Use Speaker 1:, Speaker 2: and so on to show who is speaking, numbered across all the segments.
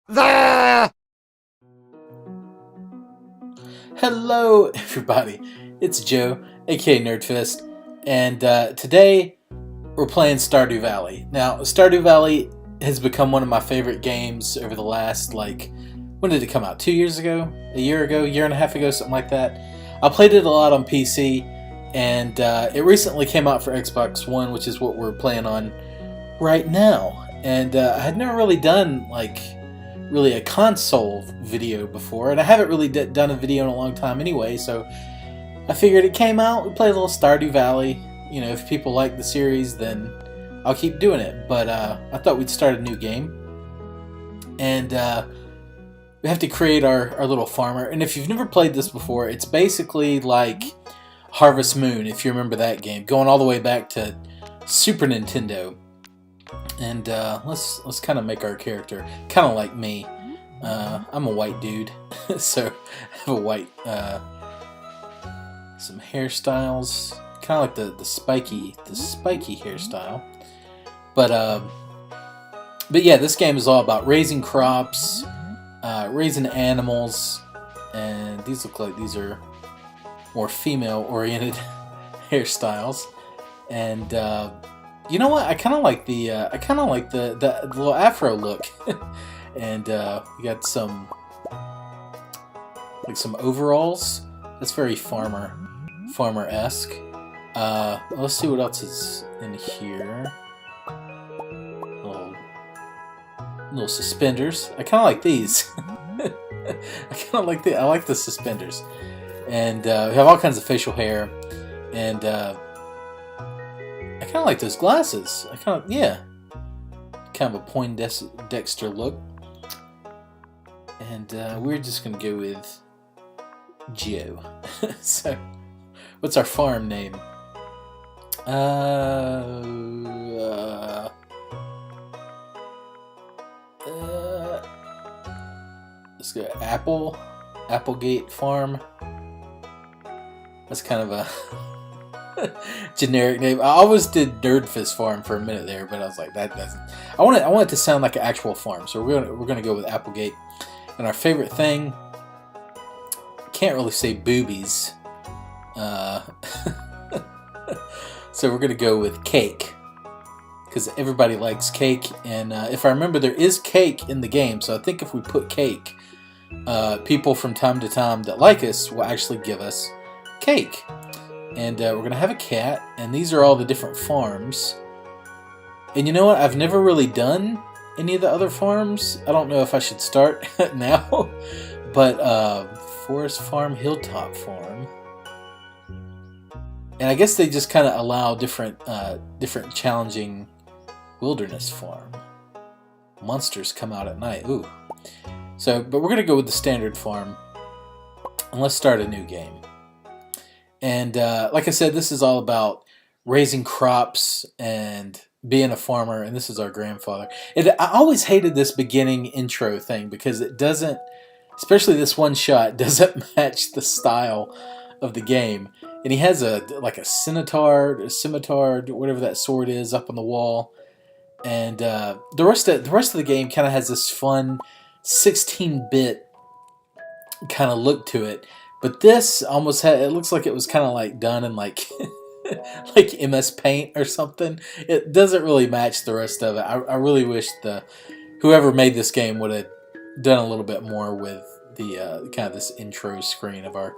Speaker 1: The
Speaker 2: Hello, everybody. It's Joe, aka NERDFIST, and today we're playing Stardew Valley. Now, Stardew Valley has become one of my favorite games over the last, when did it come out? 2 years ago? A year ago? A year and a half ago? Something like that. I played it a lot on PC, and it recently came out for Xbox One, which is what we're playing on right now. And I had never really done, really a console video before, and I haven't really done a video in a long time anyway, so I figured it came out, we played a little Stardew Valley. You know, if people like the series, then I'll keep doing it. But I thought we'd start a new game, and we have to create our little farmer. And if you've never played this before, it's basically like Harvest Moon, if you remember that game, going all the way back to Super Nintendo. And let's kind of make our character kind of like me. I'm a white dude, so I have a white, some hairstyles, kind of like the spiky hairstyle. But yeah, this game is all about raising crops, raising animals, and these look like these are more female-oriented hairstyles. And you know what? I kind of like the little afro look, and we got some overalls. That's very farmer-esque. Let's see what else is in here. Little suspenders. I kind of like these. I like the suspenders, and we have all kinds of facial hair, and I kind of like those glasses. Kind of a Poindexter look. And we're just going to go with Joe. So, what's our farm name? Let's go Applegate Farm. That's kind of a generic name. I always did NERDFIST Farm for a minute there, but I was like, that doesn't. I want it to sound like an actual farm, so we're gonna go with Applegate. And our favorite thing, can't really say boobies, so we're gonna go with cake, because everybody likes cake. And if I remember, there is cake in the game, so I think if we put cake, people from time to time that like us will actually give us cake. And we're going to have a cat, and these are all the different farms. And you know what? I've never really done any of the other farms. I don't know if I should start now. But Forest Farm, Hilltop Farm. And I guess they just kind of allow different challenging wilderness farm. Monsters come out at night. Ooh. So, but we're going to go with the standard farm. And let's start a new game. And like I said, this is all about raising crops and being a farmer, and this is our grandfather. I always hated this beginning intro thing because it doesn't, especially this one shot, doesn't match the style of the game. And he has a scimitar, whatever that sword is, up on the wall. And the rest of the game kind of has this fun 16-bit kind of look to it. But this almost it looks like it was kind of like done in like MS Paint or something. It doesn't really match the rest of it. I really wish whoever made this game would have done a little bit more with the kind of this intro screen of our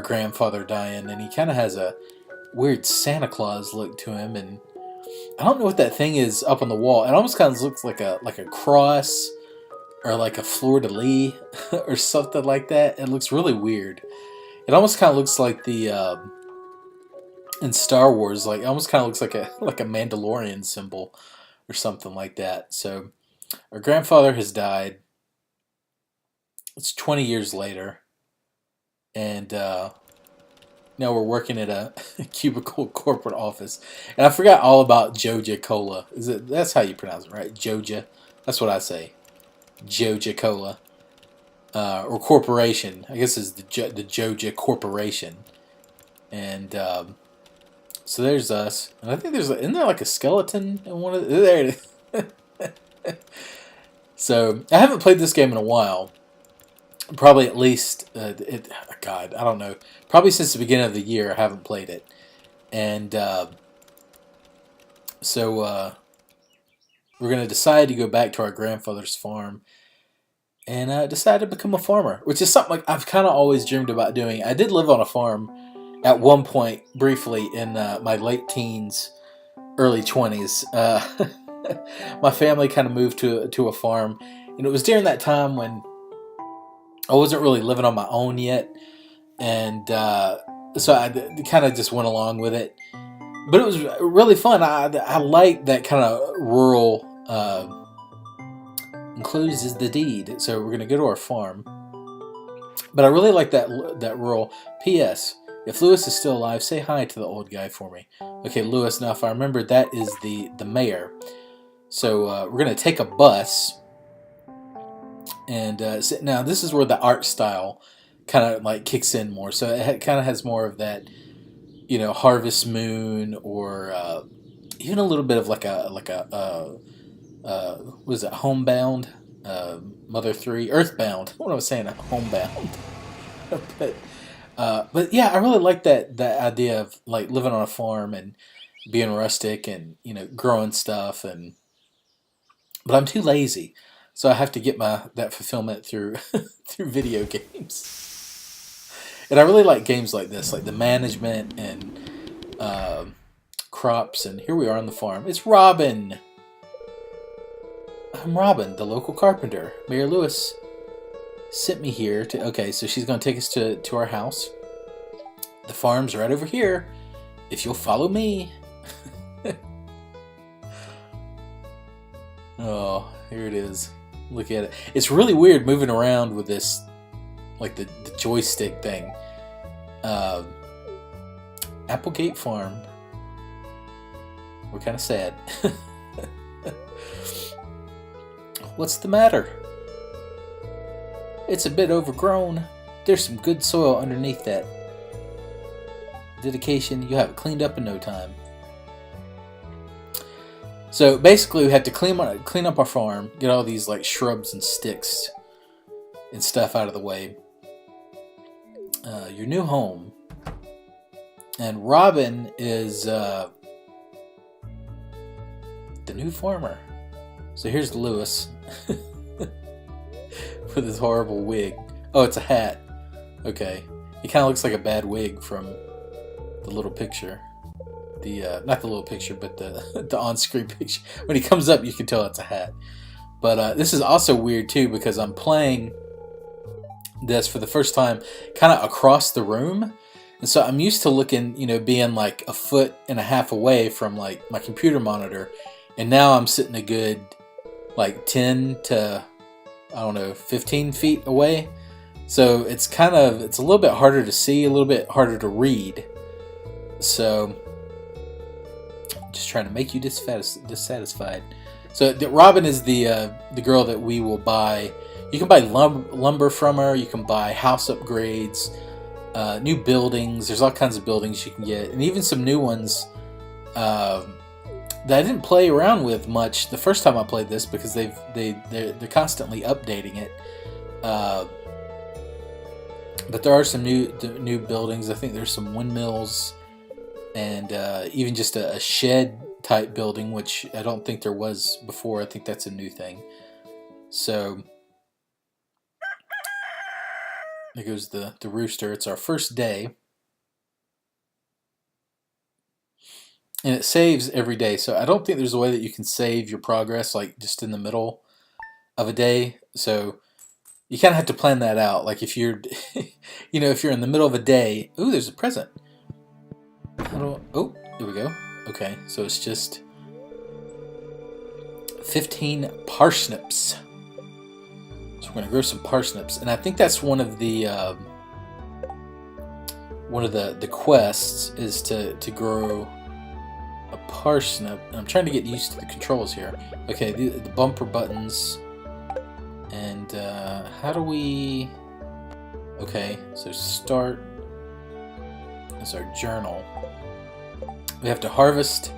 Speaker 2: grandfather dying, and he kind of has a weird Santa Claus look to him, and I don't know what that thing is up on the wall. It almost kind of looks like a cross or like a fleur-de-lis or something like that. It looks really weird. It almost kind of looks like the in Star Wars, like it almost kind of looks like a Mandalorian symbol or something like that. So our grandfather has died. It's 20 years later, and now we're working at a cubicle corporate office. And I forgot all about Joja Cola. That's how you pronounce it, right? Joja. That's what I say. Joja Cola. Or corporation. I guess it's the Joja Corporation. And so there's us. And I think isn't there like a skeleton in one of there it is. So I haven't played this game in a while. Probably at least, God, I don't know. Probably since the beginning of the year, I haven't played it. And so we're going to decide to go back to our grandfather's farm and decide to become a farmer, which is something like I've kind of always dreamed about doing. I did live on a farm at one point, briefly, in my late teens, early 20s. My family kind of moved to a farm, and it was during that time when I wasn't really living on my own yet, and so I kind of just went along with it. But it was really fun. I like that kind of rural. Encloses the deed. So we're gonna go to our farm. But I really like that rural. P.S. If Lewis is still alive, say hi to the old guy for me. Okay, Lewis. Now, if I remember, that is the mayor. So we're gonna take a bus, and now this is where the art style kind of like kicks in more. So it kind of has more of that, Harvest Moon, or even a little bit of like a what is it, Homebound, Mother 3, Earthbound. What was I saying, Homebound. but yeah, I really like that idea of like living on a farm and being rustic and growing stuff, but I'm too lazy, so I have to get that fulfillment through through video games. And I really like games like this, like the management and crops. And here we are on the farm. It's Robin. I'm Robin, the local carpenter. Mayor Lewis sent me here to... Okay, so she's going to take us to our house. The farm's right over here, if you'll follow me. Oh, here it is. Look at it. It's really weird moving around with this, like the joystick thing. Applegate Farm. We're kind of sad. What's the matter? It's a bit overgrown. There's some good soil underneath that. Dedication, you'll have it cleaned up in no time. So basically we have to clean up our farm, get all these like shrubs and sticks and stuff out of the way. Your new home. And Robin is the new farmer. So here's Lewis with his horrible wig. Oh, it's a hat. Okay. He kind of looks like a bad wig from the little picture. Not the little picture, but the on-screen picture. When he comes up, you can tell it's a hat. But this is also weird, too, because I'm playing this for the first time kind of across the room. And so I'm used to looking, being like a foot and a half away from like my computer monitor. And now I'm sitting a good like 10 to, 15 feet away. So it's a little bit harder to see, a little bit harder to read. So just trying to make you dissatisfied. So Robin is the girl that we will buy. You can buy lumber from her. You can buy house upgrades, new buildings. There's all kinds of buildings you can get, and even some new ones that I didn't play around with much the first time I played this, because they're constantly updating it. But there are some new buildings. I think there's some windmills, and even just a shed type building, which I don't think there was before. I think that's a new thing. So there goes the rooster. It's our first day. And it saves every day. So I don't think there's a way that you can save your progress like just in the middle of a day. So you kind of have to plan that out. Like if you're, if you're in the middle of a day. Ooh, there's a present. Oh, there we go. Okay, so it's just 15 parsnips. So we're gonna grow some parsnips, and I think that's one of the quests is to grow a parsnip. I'm trying to get used to the controls here. Okay, the bumper buttons, and how do we? Okay, so start is our journal. We have to harvest.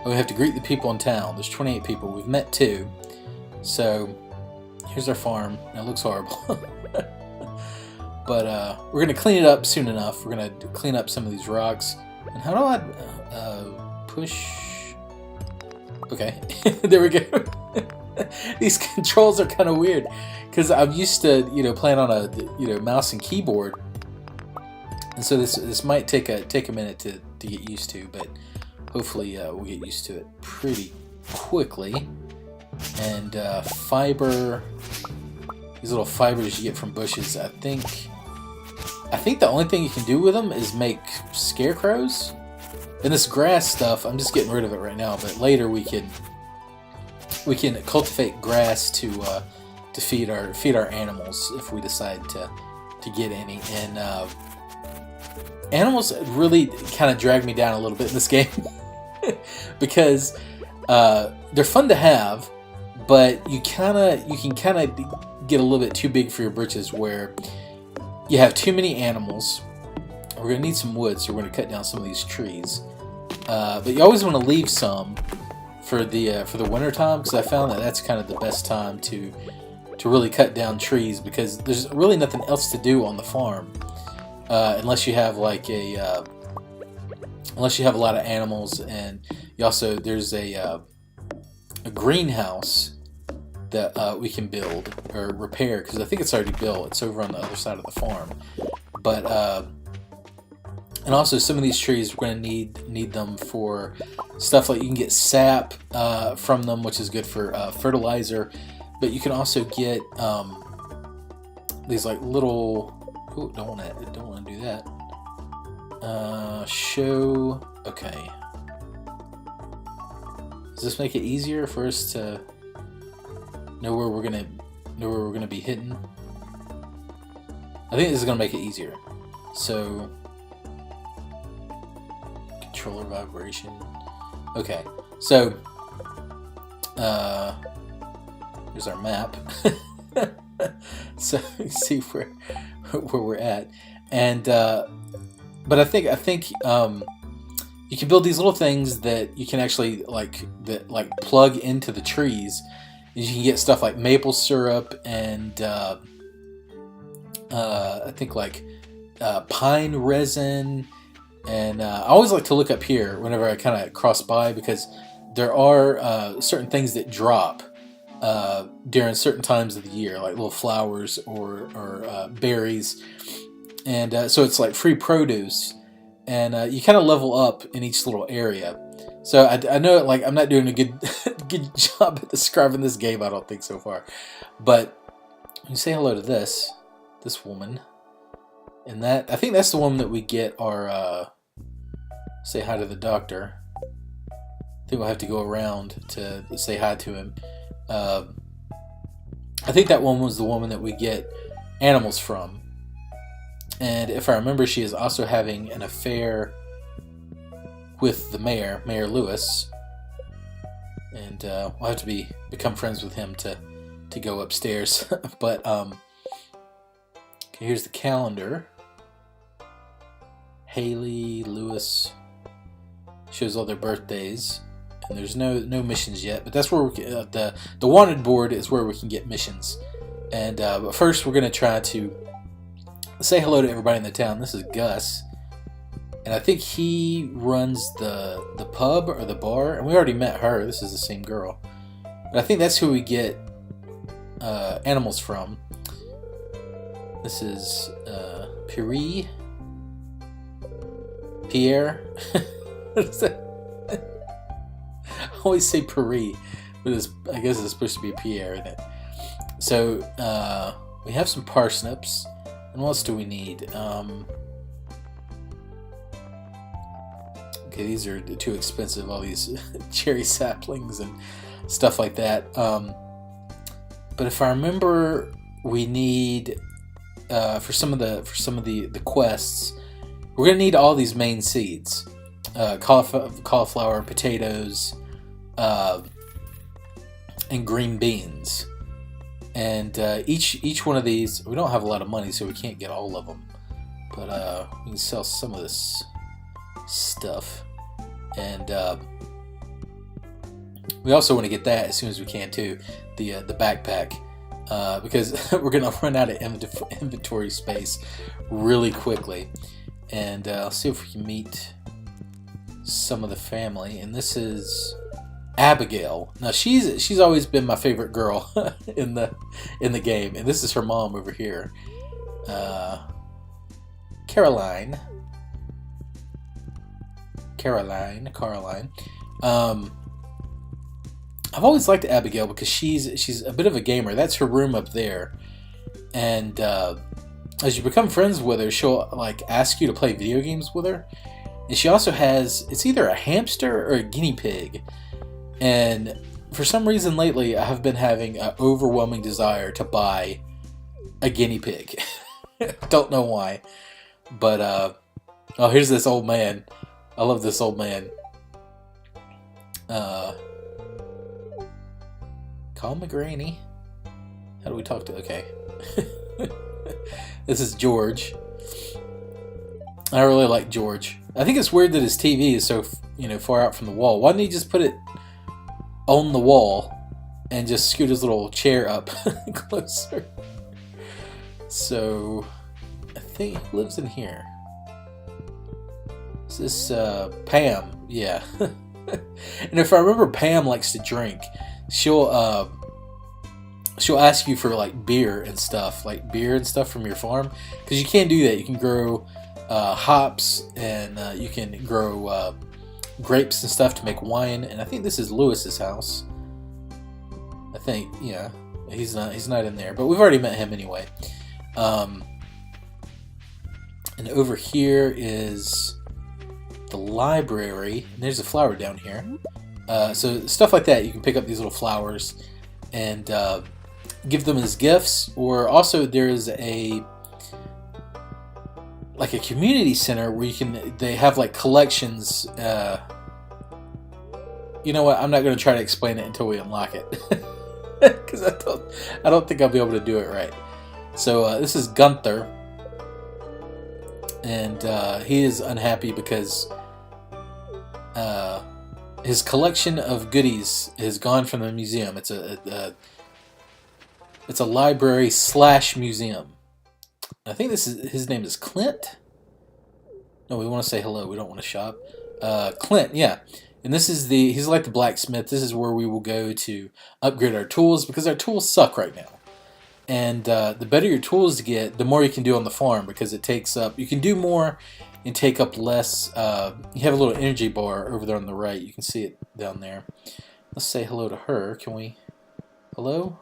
Speaker 2: We have to greet the people in town. There's 28 people. We've met 2. So here's our farm. It looks horrible. But we're going to clean it up soon enough. We're going to clean up some of these rocks. And how do I push? Okay, there we go. These controls are kind of weird because I'm used to, playing on a, mouse and keyboard. And so this might take a minute to get used to, but hopefully we'll get used to it pretty quickly. And fiber, these little fibers you get from bushes, I think the only thing you can do with them is make scarecrows. And this grass stuff, I'm just getting rid of it right now, but later we can cultivate grass to feed our animals if we decide to get any. And animals really kind of drag me down a little bit in this game because they're fun to have, but you can kind of get a little bit too big for your britches where you have too many animals. We're going to need some wood, so we're going to cut down some of these trees. But you always want to leave some for the winter time, because I found that that's kind of the best time to really cut down trees, because there's really nothing else to do on the farm unless you have unless you have a lot of animals. And you also, there's a greenhouse that we can build or repair, because I think it's already built. It's over on the other side of the farm. But and also some of these trees we're going to need them for stuff like you can get sap from them, which is good for fertilizer. But you can also get these like little. Ooh, don't want to do that. Okay. Does this make it easier for us to know where we're gonna be hitting? I think this is gonna make it easier. So, controller vibration. Okay, so here's our map. So you see where we're at, and but I think you can build these little things that you can actually plug into the trees. You can get stuff like maple syrup and I think pine resin. And I always like to look up here whenever I kind of cross by, because there are certain things that drop during certain times of the year, like little flowers or berries. And so it's like free produce. And you kind of level up in each little area. So I know I'm not doing a good job at describing this game, I don't think, so far. But you say hello to this woman. And that, I think that's the woman that we get our say hi to the doctor. I think we'll have to go around to say hi to him. I think that one was the woman that we get animals from. And if I remember, she is also having an affair with the mayor, Mayor Lewis. And we'll have to become friends with him to go upstairs. But okay, here's the calendar. Haley, Lewis, shows all their birthdays, and there's no missions yet. But that's where the wanted board is where we can get missions. And but first, we're gonna try to say hello to everybody in the town. This is Gus, and I think he runs the pub or the bar, and we already met her. This is the same girl, but I think that's who we get animals from. This is Pierre. What is that? I always say Paris, but I guess it's supposed to be Pierre, isn't it? So we have some parsnips. And what else do we need? Okay, these are too expensive. All these cherry saplings and stuff like that. But if I remember, we need for some of the quests, we're gonna need all these main seeds: cauliflower, potatoes, and green beans. And each one of these, we don't have a lot of money, so we can't get all of them. But we can sell some of this stuff. And we also want to get that as soon as we can, too. the backpack because we're gonna run out of inventory space really quickly. And I'll see if we can meet some of the family. And this is Abigail. Now she's always been my favorite girl in the game, and this is her mom over here, Caroline. I've always liked Abigail because she's a bit of a gamer. That's her room up there, and as you become friends with her, she'll like ask you to play video games with her. And she also has, it's either a hamster or a guinea pig. And for some reason lately, I have been having an overwhelming desire to buy a guinea pig. Don't know why. But, oh, here's this old man. I love this old man. Call me Granny. How do we talk to, okay. This is George. I really like George. I think it's weird that his TV is so, far out from the wall. Why didn't he just put it on the wall and just scoot his little chair up closer? So, I think he lives in here. Is this Pam? Yeah. And if I remember, Pam likes to drink. She'll ask you for like beer and stuff from your farm, because you can't do that. You can grow hops, and you can grow grapes and stuff to make wine. And I think this is Lewis's house. I think, yeah, he's not in there, but we've already met him anyway. And over here is the library, and there's a flower down here. So stuff like that, you can pick up these little flowers and give them as gifts. Or also there is a community center where they have like collections. You know what? I'm not going to try to explain it until we unlock it, because I don't think I'll be able to do it right. So this is Gunther, and he is unhappy because his collection of goodies is gone from the museum. It's a library / museum. I think his name is Clint. No, we want to say hello. We don't want to shop. Clint, yeah. And this is he's like the blacksmith. This is where we will go to upgrade our tools, because our tools suck right now. And the better your tools get, the more you can do on the farm, because it takes up, you can do more and take up less. You have a little energy bar over there on the right. You can see it down there. Let's say hello to her. Can we? Hello?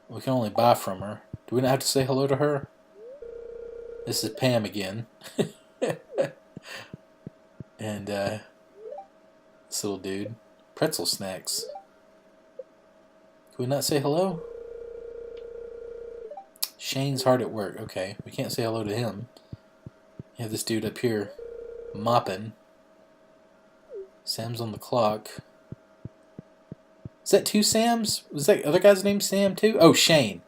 Speaker 2: We can only buy from her. Do we not have to say hello to her? This is Pam again. And this little dude. Pretzel snacks. Can we not say hello? Shane's hard at work. Okay, we can't say hello to him. You have this dude up here mopping. Sam's on the clock. Is that two Sams? Was that other guy's name Sam too? Oh, Shane.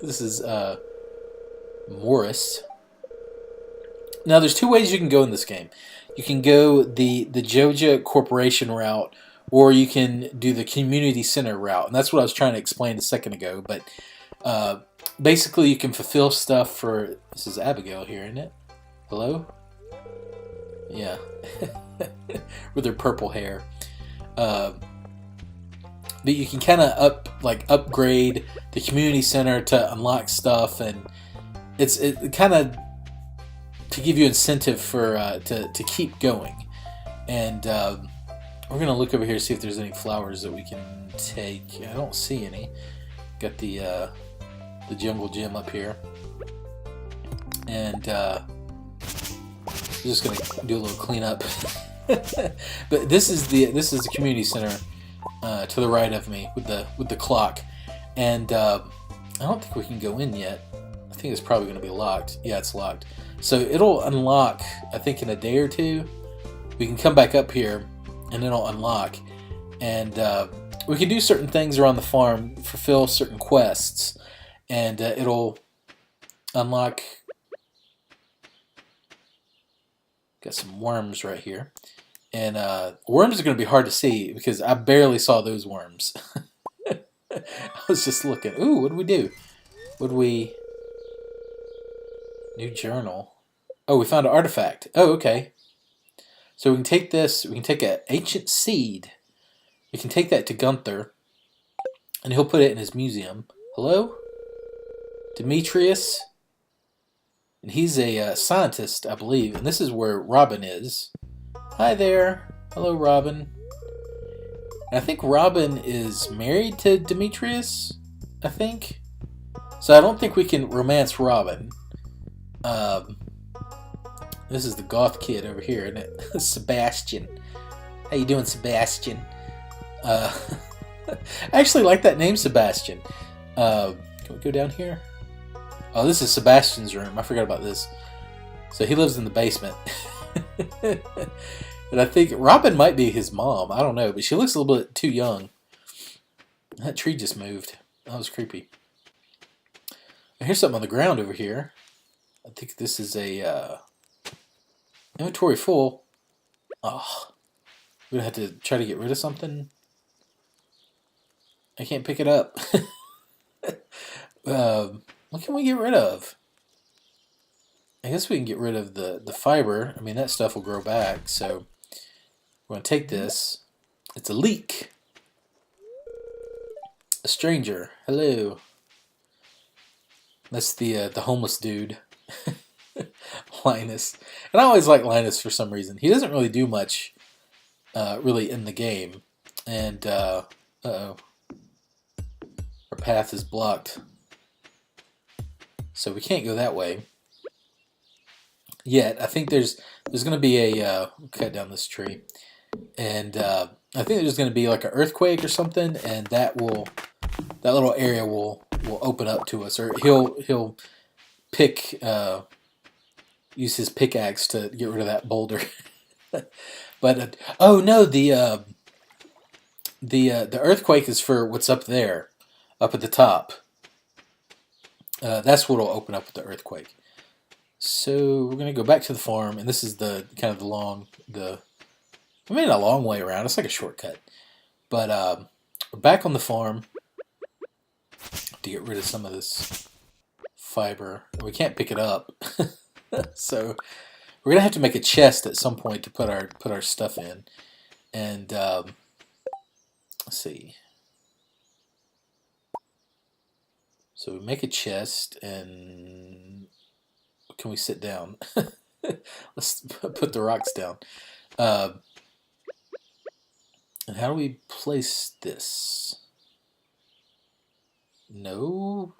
Speaker 2: This is Morris. Now, there's two ways you can go in this game. You can go the Joja Corporation route, or you can do the community center route. And that's what I was trying to explain a second ago. But basically, you can fulfill stuff for... This is Abigail here, isn't it? Hello? Yeah. With her purple hair. But you can kind of upgrade the community center to unlock stuff, and it kind of to give you incentive for to keep going. And we're gonna look over here to see if there's any flowers that we can take. I don't see any. Got the jungle gym up here, and just gonna do a little cleanup. But this is the community center to the right of me with the clock, and I don't think we can go in yet. I think it's probably going to be locked. Yeah, it's locked. So it'll unlock, I think, in a day or two. We can come back up here, and it'll unlock, and we can do certain things around the farm, fulfill certain quests, and it'll unlock. Got some worms right here. And worms are going to be hard to see because I barely saw those worms. I was just looking. Ooh, what did we do? What did we... New journal. Oh, we found an artifact. Oh, okay. So we can take this. We can take an ancient seed. We can take that to Gunther. And he'll put it in his museum. Hello? Demetrius? And he's a scientist, I believe. And this is where Robin is. Hi there. Hello, Robin. And I think Robin is married to Demetrius, I think. So I don't think we can romance Robin. This is the goth kid over here, isn't it? Sebastian. How you doing, Sebastian? I actually like that name, Sebastian. Can we go down here? Oh, this is Sebastian's room. I forgot about this. So he lives in the basement. And I think Robin might be his mom. I don't know, but she looks a little bit too young. That tree just moved. That was creepy. Here's something on the ground over here. I think this is a inventory full. Oh, we're gonna have to try to get rid of something. I can't pick it up. What can we get rid of? I guess we can get rid of the fiber. I mean, that stuff will grow back. So we're going to take this. It's a leek. A stranger. Hello. That's the homeless dude. Linus. And I always like Linus for some reason. He doesn't really do much really in the game. And, uh-oh. Our path is blocked. So we can't go that way. Yet. I think there's going to be a... cut down this tree. And I think there's going to be like an earthquake or something. And that little area will open up to us. Or he'll pick... use his pickaxe to get rid of that boulder. But oh no, the earthquake is for what's up there, up at the top. That's what'll open up with the earthquake. So we're gonna go back to the farm, and this is the kind of I mean, a long way around. It's like a shortcut. But we're back on the farm to get rid of some of this fiber. We can't pick it up. So we're gonna have to make a chest at some point to put our stuff in, and let's see. So we make a chest, and can we sit down? Let's put the rocks down. And how do we place this? No.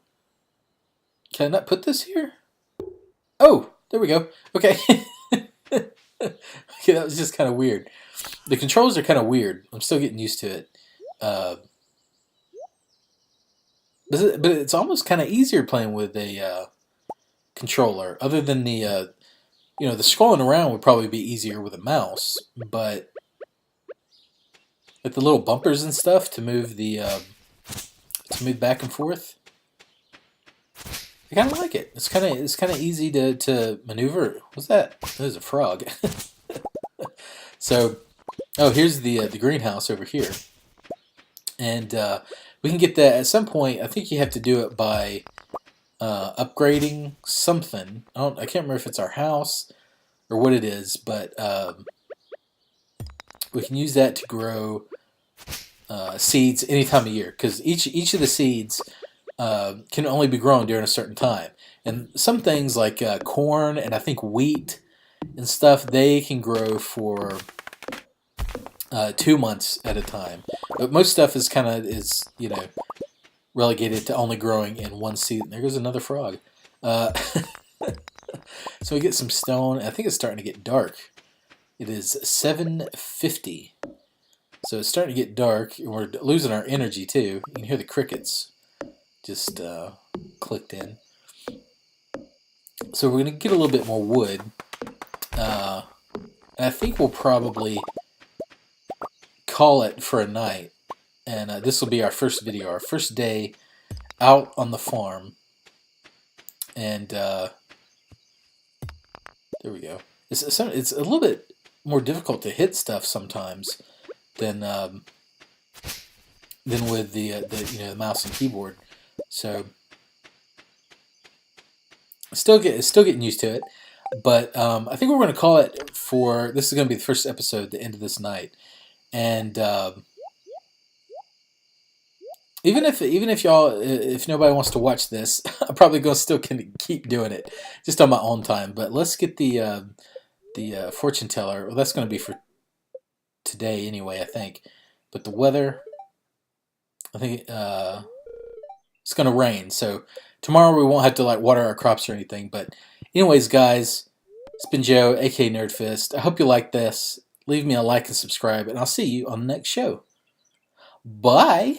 Speaker 2: Can I not put this here? Oh, there we go. Okay. Okay, that was just kind of weird. The controls are kind of weird. I'm still getting used to it. But it's almost kind of easier playing with a controller. Other than the scrolling around would probably be easier with a mouse. But with the little bumpers and stuff to move back and forth, I kind of like it. It's kind of easy to maneuver. What's that? There's a frog. So, oh, here's the greenhouse over here, and we can get that at some point. I think you have to do it by upgrading something. I can't remember if it's our house or what it is, but we can use that to grow seeds any time of year, because each of the seeds can only be grown during a certain time. And some things like corn and I think wheat and stuff, they can grow for 2 months at a time. But most stuff is relegated to only growing in one season. There goes another frog. So we get some stone. I think it's starting to get dark. It is 7:50. So it's starting to get dark, and we're losing our energy too. You can hear the crickets just clicked in. So we're going to get a little bit more wood. And I think we'll probably call it for a night. And this will be our first video, our first day out on the farm. And there we go. It's a little bit more difficult to hit stuff sometimes than with the mouse and keyboard. So still getting used to it. But I think we're going to call it for this is going to be the first episode, the end of this night, and even if y'all if nobody wants to watch this, I'm probably going to still keep doing it just on my own time. But let's get the fortune teller. Well, that's going to be for today anyway, I think. But the weather, I think it's going to rain, so tomorrow we won't have to like water our crops or anything. But anyways, guys, it's been Joe, aka NERDFIST. I hope you like this. Leave me a like and subscribe, and I'll see you on the next show. Bye.